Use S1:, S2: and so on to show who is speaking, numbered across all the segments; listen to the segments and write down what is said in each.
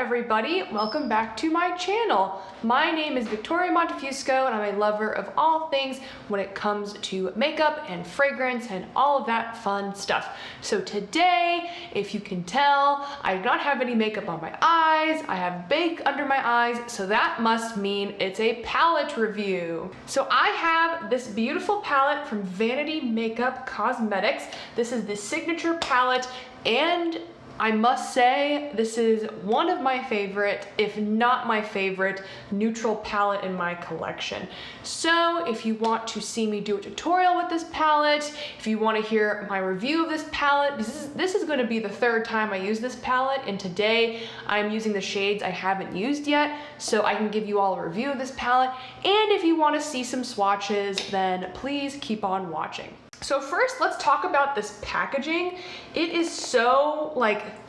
S1: everybody, welcome back to my channel. My name is Victoria Montefusco and I'm a lover of all things when it comes to makeup and fragrance and all of that fun stuff. So today, if you can tell, I do not have any makeup on my eyes, I have bake under my eyes, so that must mean it's a palette review. So I have this beautiful palette from Vanity Makeup Cosmetics. This is the signature palette, and I must say, this is one of my favorite, if not my favorite, neutral palette in my collection. So if you want to see me do a tutorial with this palette, if you want to hear my review of this palette, this is going to be the third time I use this palette, and today I'm using the shades I haven't used yet, so I can give you all a review of this palette. And if you want to see some swatches, then please keep on watching. So first, let's talk about this packaging. It is so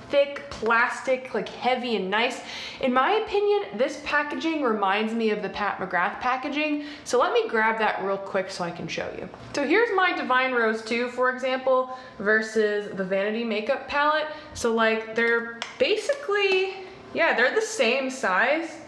S1: thick plastic, heavy and nice. In my opinion, this packaging reminds me of the Pat McGrath packaging. So let me grab that real quick so I can show you. So here's my Divine Rose 2, for example, versus the Vanity Makeup palette. So they're basically, yeah, they're the same size.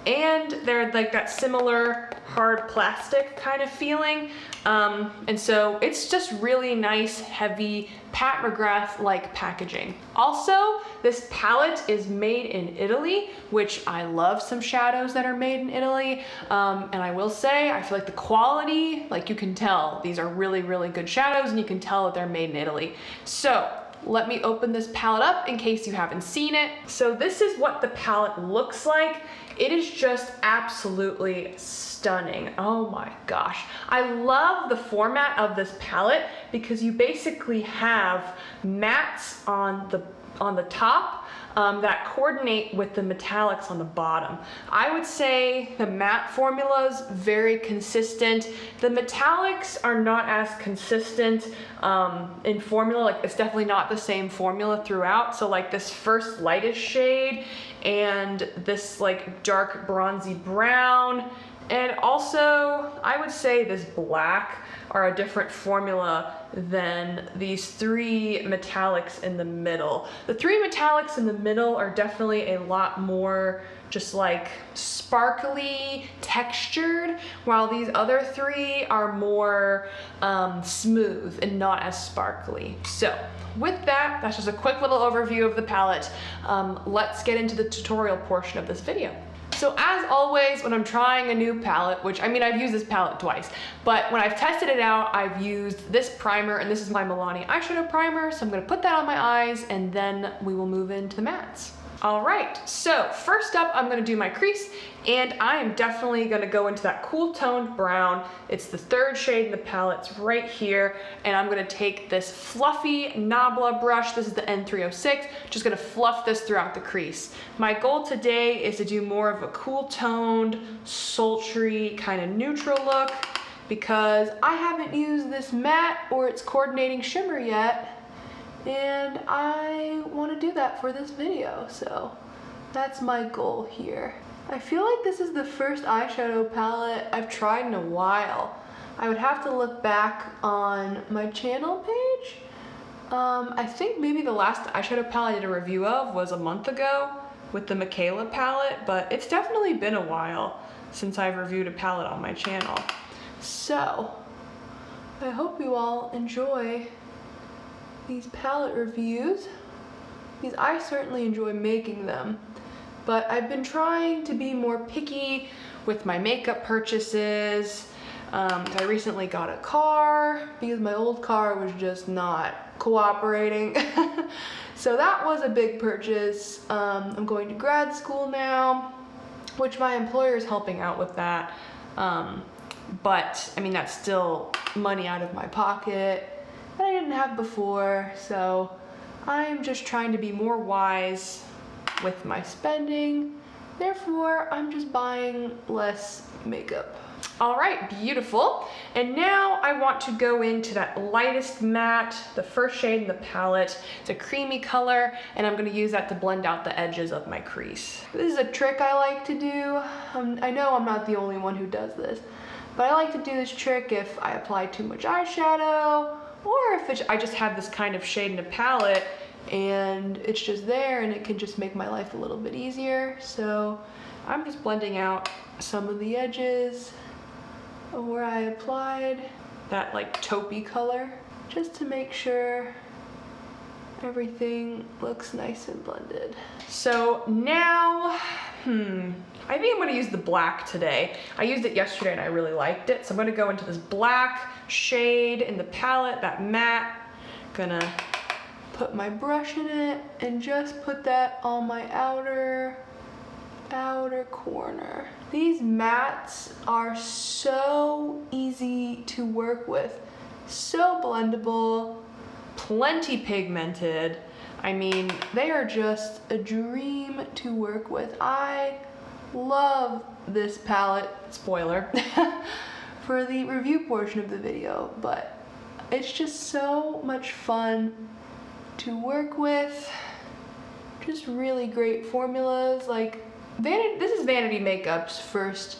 S1: And they're that similar hard plastic kind of feeling. And so it's just really nice, heavy, Pat McGrath-like packaging. Also, this palette is made in Italy, which I love some shadows that are made in Italy. And I will say, I feel like the quality, you can tell, these are really, really good shadows, and you can tell that they're made in Italy. So let me open this palette up in case you haven't seen it. So this is what the palette looks like. It is just absolutely stunning. Oh my gosh. I love the format of this palette because you basically have mattes on the top that coordinate with the metallics on the bottom. I would say the matte formula is very consistent. The metallics are not as consistent in formula. It's definitely not the same formula throughout. So this first lightest shade and this dark bronzy brown, and also I would say this black are a different formula than these three metallics in the middle. The three metallics in the middle are definitely a lot more just sparkly, textured, while these other three are more smooth and not as sparkly. So with that, that's just a quick little overview of the palette. Let's get into the tutorial portion of this video. So as always, when I'm trying a new palette, which I've used this palette twice, but when I've tested it out, I've used this primer, and this is my Milani eyeshadow primer. So I'm gonna put that on my eyes, and then we will move into the mattes. All right, so first up, I'm gonna do my crease, and I am definitely gonna go into that cool toned brown. It's the third shade in the palette, it's right here, and I'm gonna take this fluffy Nabla brush. This is the N306, just gonna fluff this throughout the crease. My goal today is to do more of a cool toned, sultry, kind of neutral look, because I haven't used this matte or its coordinating shimmer yet, and I want to do that for this video, so that's my goal here. I feel like this is the first eyeshadow palette I've tried in a while. I would have to look back on my channel page. I think maybe the last eyeshadow palette I did a review of was a month ago with the Michaela palette, but it's definitely been a while since I've reviewed a palette on my channel. So I hope you all enjoy these palette reviews, because I certainly enjoy making them, but I've been trying to be more picky with my makeup purchases. I recently got a car because my old car was just not cooperating. So that was a big purchase. I'm going to grad school now, which my employer is helping out with that. But that's still money out of my pocket that I didn't have before, so I'm just trying to be more wise with my spending. Therefore, I'm just buying less makeup. All right, beautiful. And now I want to go into that lightest matte, the first shade in the palette. It's a creamy color, and I'm gonna use that to blend out the edges of my crease. This is a trick I like to do. I know I'm not the only one who does this, but I like to do this trick if I apply too much eyeshadow, or if I just have this kind of shade in a palette and it's just there, and it can just make my life a little bit easier. So I'm just blending out some of the edges of where I applied that like taupey color, just to make sure everything looks nice and blended. So now, I think I'm gonna use the black today. I used it yesterday and I really liked it. So I'm gonna go into this black shade in the palette, that matte. Gonna put my brush in it and just put that on my outer corner. These mattes are so easy to work with, so blendable, plenty pigmented. I mean, they are just a dream to work with. I love this palette, spoiler, for the review portion of the video, but it's just so much fun to work with. Just really great formulas. Like this is Vanity Makeup's first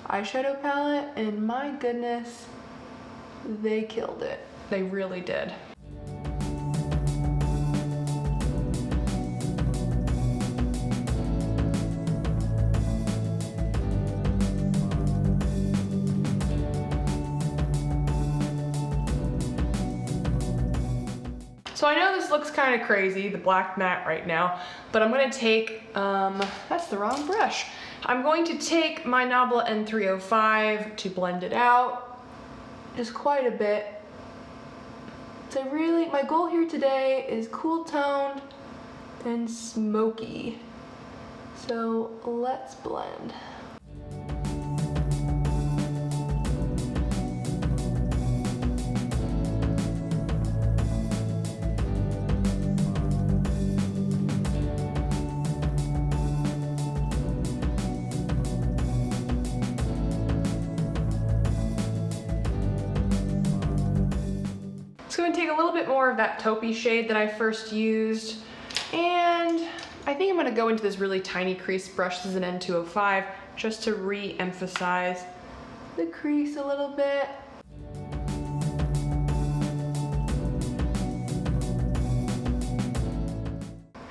S1: eyeshadow palette, and my goodness, they killed it. They really did. So I know this looks kind of crazy, the black matte right now, but I'm going to take, that's the wrong brush. I'm going to take my Nabla N305 to blend it out, just quite a bit. So my goal here today is cool toned and smoky. So let's blend. So I'm gonna take a little bit more of that taupey shade that I first used, and I think I'm gonna go into this really tiny crease brush. This is an N205, just to re-emphasize the crease a little bit.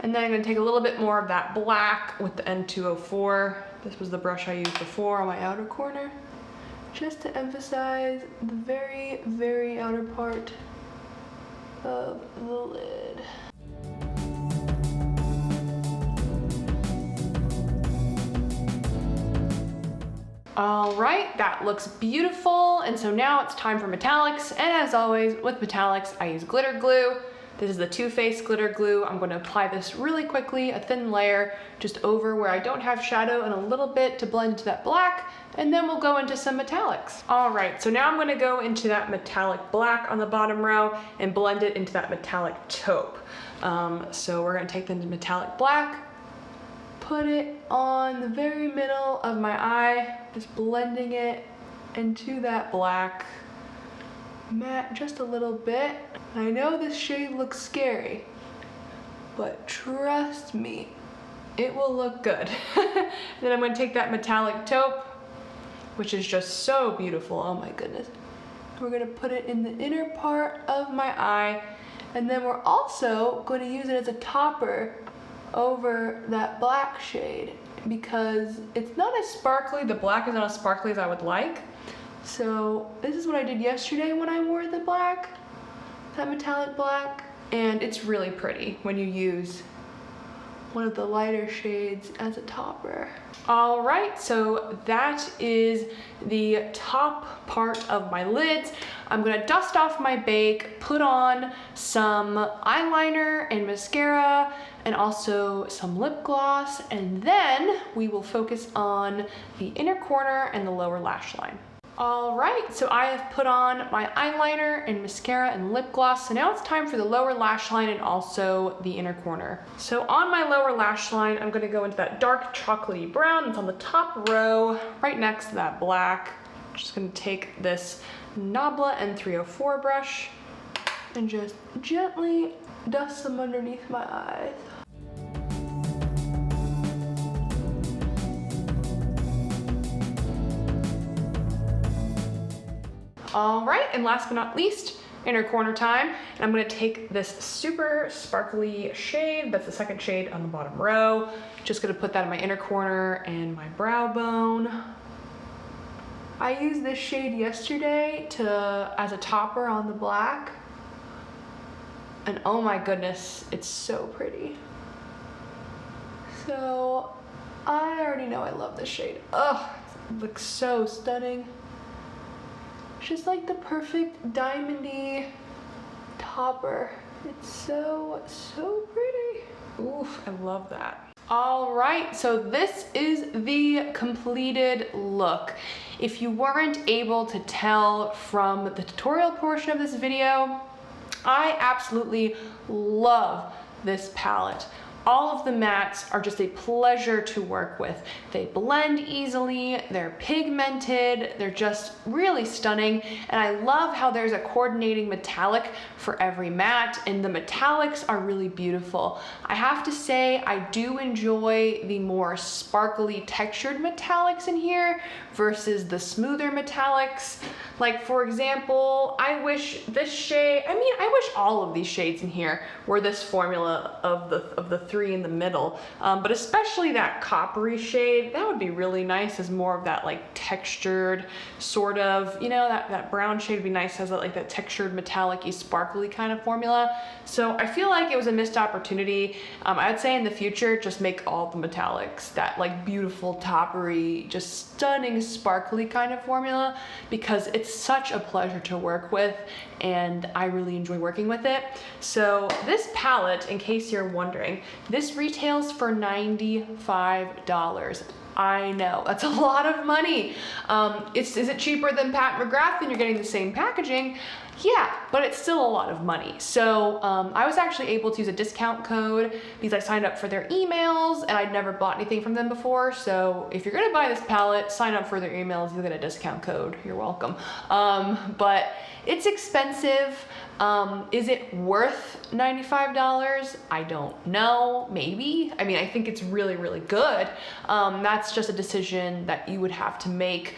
S1: And then I'm gonna take a little bit more of that black with the N204. This was the brush I used before on my outer corner, just to emphasize the very, very outer part of the lid. All right, that looks beautiful. And so now it's time for metallics. And as always, with metallics, I use glitter glue. This is the Too Faced glitter glue. I'm going to apply this really quickly, a thin layer, just over where I don't have shadow, and a little bit to blend into that black, and then we'll go into some metallics. All right, so now I'm going to go into that metallic black on the bottom row and blend it into that metallic taupe. So we're going to take the metallic black, put it on the very middle of my eye, just blending it into that black matte just a little bit. I know this shade looks scary, but trust me, it will look good. Then I'm going to take that metallic taupe, which is just so beautiful, oh my goodness. We're going to put it in the inner part of my eye, and then we're also going to use it as a topper over that black shade, because it's not as sparkly, the black is not as sparkly as I would like. So this is what I did yesterday when I wore the black, that metallic black, and it's really pretty when you use one of the lighter shades as a topper. All right, so that is the top part of my lids. I'm gonna dust off my bake, put on some eyeliner and mascara, and also some lip gloss, and then we will focus on the inner corner and the lower lash line. All right, so I have put on my eyeliner and mascara and lip gloss, so now it's time for the lower lash line and also the inner corner. So on my lower lash line, I'm gonna go into that dark chocolatey brown that's on the top row, right next to that black. I'm just gonna take this Nabla N304 brush and just gently dust some underneath my eyes. All right, and last but not least, inner corner time. And I'm gonna take this super sparkly shade, that's the second shade on the bottom row. Just gonna put that in my inner corner and my brow bone. I used this shade yesterday as a topper on the black. And oh my goodness, it's so pretty. So I already know I love this shade. Ugh, it looks so stunning. Just like the perfect diamondy topper. It's so pretty. Oof, I love that. All right, so this is the completed look. If you weren't able to tell from the tutorial portion of this video, I absolutely love this palette. All of the mattes are just a pleasure to work with. They blend easily, they're pigmented, they're just really stunning, and I love how there's a coordinating metallic for every matte, and the metallics are really beautiful. I have to say, I do enjoy the more sparkly textured metallics in here versus the smoother metallics. Like for example, I wish this shade, I wish all of these shades in here were this formula of the three in the middle, but especially that coppery shade, that would be really nice as more of that like textured sort of, you know, that brown shade would be nice as like that textured metallic-y sparkly kind of formula. So I feel like it was a missed opportunity. I'd say in the future, just make all the metallics that like beautiful toppery, just stunning sparkly kind of formula, because it's such a pleasure to work with and I really enjoy working with it. So this palette, in case you're wondering, this retails for $95. I know, that's a lot of money. Is it cheaper than Pat McGrath and you're getting the same packaging? Yeah, but it's still a lot of money. So I was actually able to use a discount code because I signed up for their emails and I'd never bought anything from them before. So if you're gonna buy this palette, sign up for their emails, you'll get a discount code. You're welcome. But it's expensive. Is it worth $95? I don't know, maybe. I mean, I think it's really, really good. That's just a decision that you would have to make,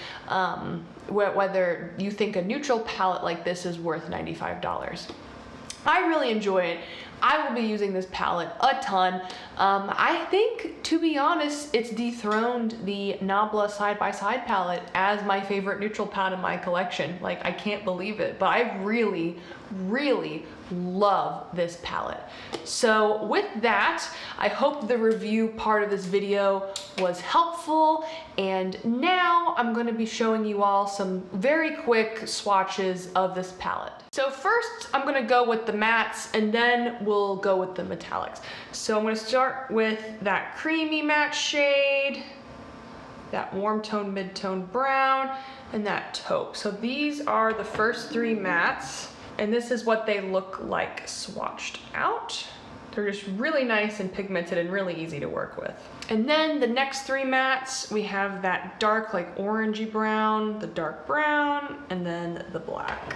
S1: whether you think a neutral palette like this is worth $95. I really enjoy it. I will be using this palette a ton. I think, to be honest, it's dethroned the Nabla side-by-side palette as my favorite neutral palette in my collection. Like, I can't believe it, but I really, really love this palette. So with that, I hope the review part of this video was helpful, and now I'm going to be showing you all some very quick swatches of this palette. So first, I'm going to go with the mattes, and then we'll go with the metallics. So I'm going to start with that creamy matte shade, that warm tone, mid-tone brown, and that taupe. So these are the first three mattes, and this is what they look like swatched out. They're just really nice and pigmented and really easy to work with. And then the next three mattes, we have that dark, like orangey brown, the dark brown, and then the black.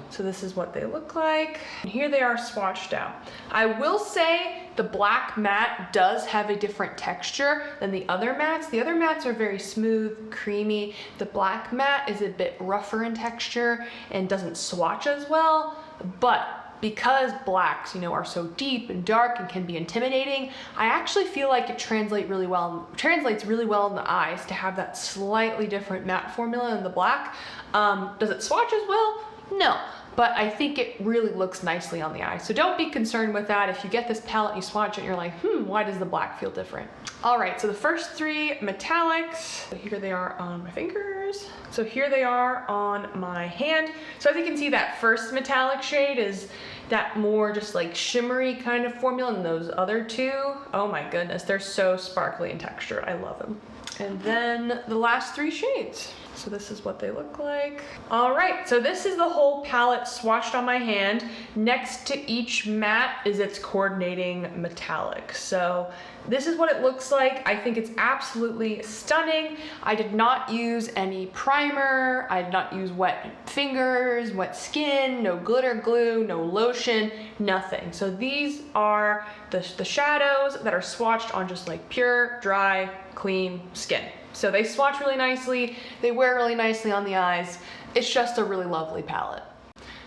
S1: So this is what they look like. And here they are swatched out. I will say the black matte does have a different texture than the other mattes. The other mattes are very smooth, creamy. The black matte is a bit rougher in texture and doesn't swatch as well, but because blacks, you know, are so deep and dark and can be intimidating, I actually feel like it translates really well in the eyes to have that slightly different matte formula in the black. Does it swatch as well? No, but I think it really looks nicely on the eye. So don't be concerned with that. If you get this palette and you swatch it and you're like, why does the black feel different? All right, so the first three metallics, so here they are on my fingers. So here they are on my hand. So as you can see, that first metallic shade is that more just like shimmery kind of formula, and those other two, oh my goodness, they're so sparkly in texture. I love them. And then the last three shades. So this is what they look like. All right, so this is the whole palette swatched on my hand. Next to each matte is its coordinating metallic. So this is what it looks like. I think it's absolutely stunning. I did not use any primer. I did not use wet fingers, wet skin, no glitter glue, no lotion, nothing. So these are the shadows that are swatched on just like pure, dry, clean skin. So they swatch really nicely, they wear really nicely on the eyes. It's just a really lovely palette.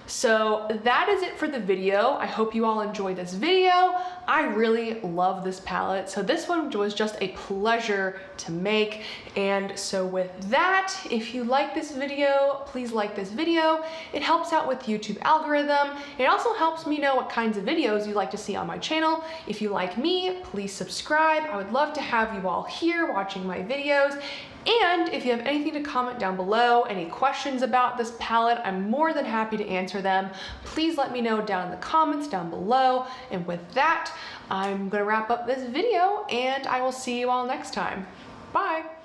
S1: So that is it for the video. I hope you all enjoyed this video. I really love this palette. So this one was just a pleasure to make. And so with that, if you like this video, please like this video. It helps out with YouTube algorithm. It also helps me know what kinds of videos you'd like to see on my channel. If you like me, please subscribe. I would love to have you all here watching my videos. And if you have anything to comment down below, any questions about this palette, I'm more than happy to answer them. Please let me know down in the comments down below. And with that, I'm gonna wrap up this video and I will see you all next time. Bye.